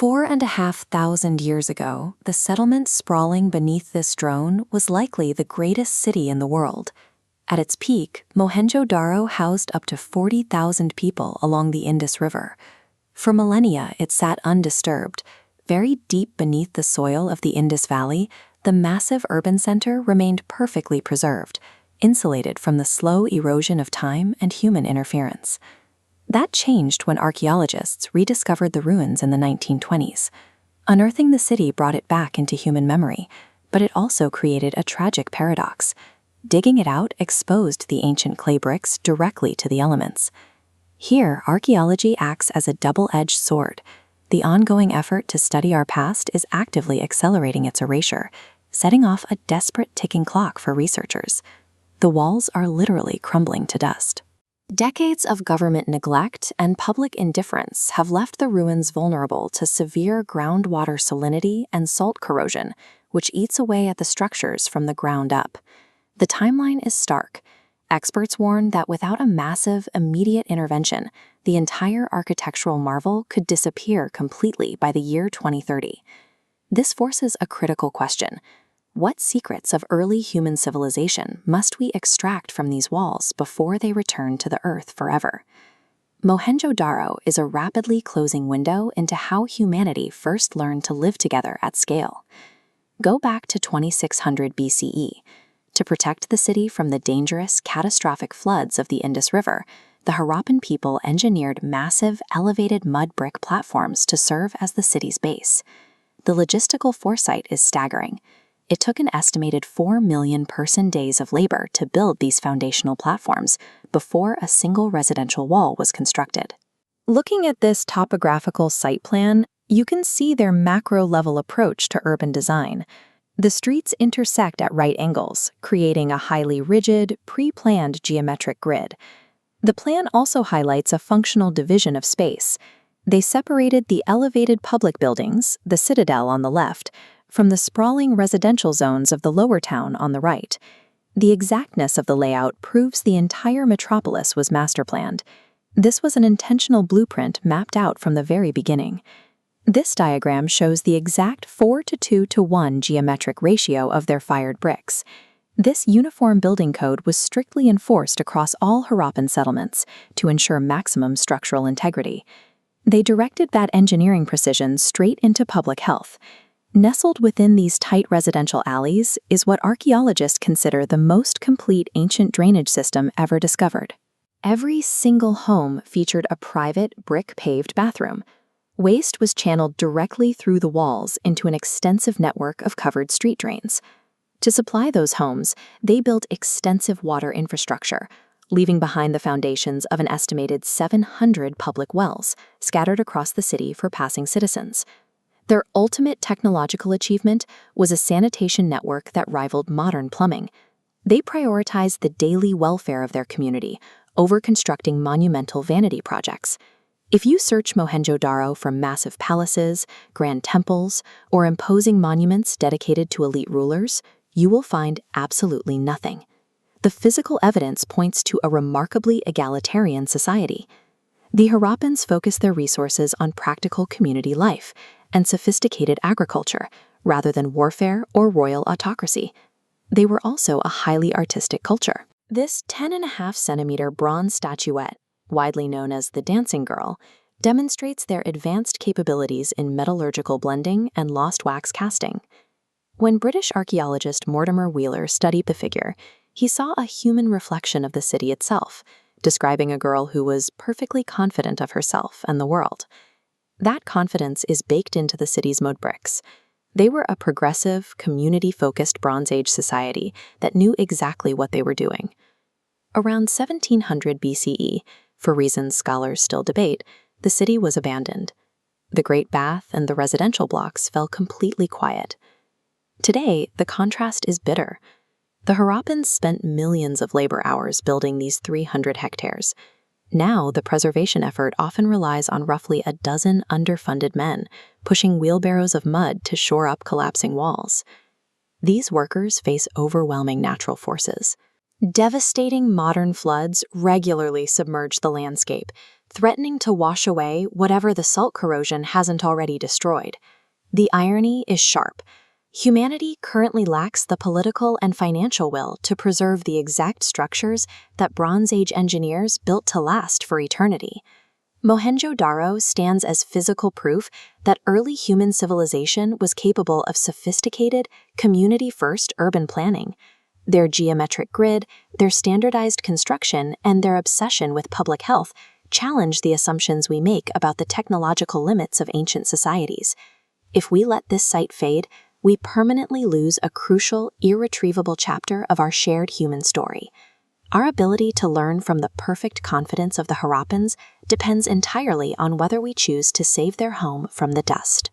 4,500 years ago, the settlement sprawling beneath this drone was likely the greatest city in the world. At its peak, Mohenjo-Daro housed up to 40,000 people along the Indus River. For millennia, it sat undisturbed. Very deep beneath the soil of the Indus Valley, the massive urban center remained perfectly preserved, insulated from the slow erosion of time and human interference. That changed when archaeologists rediscovered the ruins in the 1920s. Unearthing the city brought it back into human memory, but it also created a tragic paradox. Digging it out exposed the ancient clay bricks directly to the elements. Here, archaeology acts as a double-edged sword. The ongoing effort to study our past is actively accelerating its erasure, setting off a desperate ticking clock for researchers. The walls are literally crumbling to dust. Decades of government neglect and public indifference have left the ruins vulnerable to severe groundwater salinity and salt corrosion, which eats away at the structures from the ground up. The timeline is stark. Experts warn that without a massive, immediate intervention, the entire architectural marvel could disappear completely by the year 2030. This forces a critical question. What secrets of early human civilization must we extract from these walls before they return to the earth forever? Mohenjo-Daro is a rapidly closing window into how humanity first learned to live together at scale. Go back to 2600 BCE. To protect the city from the dangerous, catastrophic floods of the Indus River, the Harappan people engineered massive, elevated mud brick platforms to serve as the city's base. The logistical foresight is staggering. It took an estimated 4 million person-days of labor to build these foundational platforms before a single residential wall was constructed. Looking at this topographical site plan, you can see their macro-level approach to urban design. The streets intersect at right angles, creating a highly rigid, pre-planned geometric grid. The plan also highlights a functional division of space. They separated the elevated public buildings, the citadel on the left, from the sprawling residential zones of the lower town on the right. The exactness of the layout proves the entire metropolis was master-planned. This was an intentional blueprint mapped out from the very beginning. This diagram shows the exact 4:2:1 geometric ratio of their fired bricks. This uniform building code was strictly enforced across all Harappan settlements to ensure maximum structural integrity. They directed that engineering precision straight into public health. Nestled within these tight residential alleys is what archaeologists consider the most complete ancient drainage system ever discovered. Every single home featured a private, brick-paved bathroom. Waste was channeled directly through the walls into an extensive network of covered street drains. To supply those homes, they built extensive water infrastructure, leaving behind the foundations of an estimated 700 public wells scattered across the city for passing citizens. Their ultimate technological achievement was a sanitation network that rivaled modern plumbing. They prioritized the daily welfare of their community over constructing monumental vanity projects. If you search Mohenjo-Daro for massive palaces, grand temples, or imposing monuments dedicated to elite rulers, you will find absolutely nothing. The physical evidence points to a remarkably egalitarian society. The Harappans focused their resources on practical community life and sophisticated agriculture, rather than warfare or royal autocracy. They were also a highly artistic culture. This 10.5-centimeter bronze statuette, widely known as the Dancing Girl, demonstrates their advanced capabilities in metallurgical blending and lost wax casting. When British archaeologist Mortimer Wheeler studied the figure, he saw a human reflection of the city itself, describing a girl who was perfectly confident of herself and the world. That confidence is baked into the city's mud bricks. They were a progressive, community-focused Bronze Age society that knew exactly what they were doing. Around 1700 BCE, for reasons scholars still debate, the city was abandoned. The Great Bath and the residential blocks fell completely quiet. Today, the contrast is bitter. The Harappans spent millions of labor hours building these 300 hectares. Now, the preservation effort often relies on roughly a dozen underfunded men, pushing wheelbarrows of mud to shore up collapsing walls. These workers face overwhelming natural forces. Devastating modern floods regularly submerge the landscape, threatening to wash away whatever the salt corrosion hasn't already destroyed. The irony is sharp. Humanity currently lacks the political and financial will to preserve the exact structures that Bronze Age engineers built to last for eternity. Mohenjo-Daro stands as physical proof that early human civilization was capable of sophisticated, community-first urban planning. Their geometric grid, their standardized construction, and their obsession with public health challenge the assumptions we make about the technological limits of ancient societies. If we let this site fade, we permanently lose a crucial, irretrievable chapter of our shared human story. Our ability to learn from the perfect confidence of the Harappans depends entirely on whether we choose to save their home from the dust.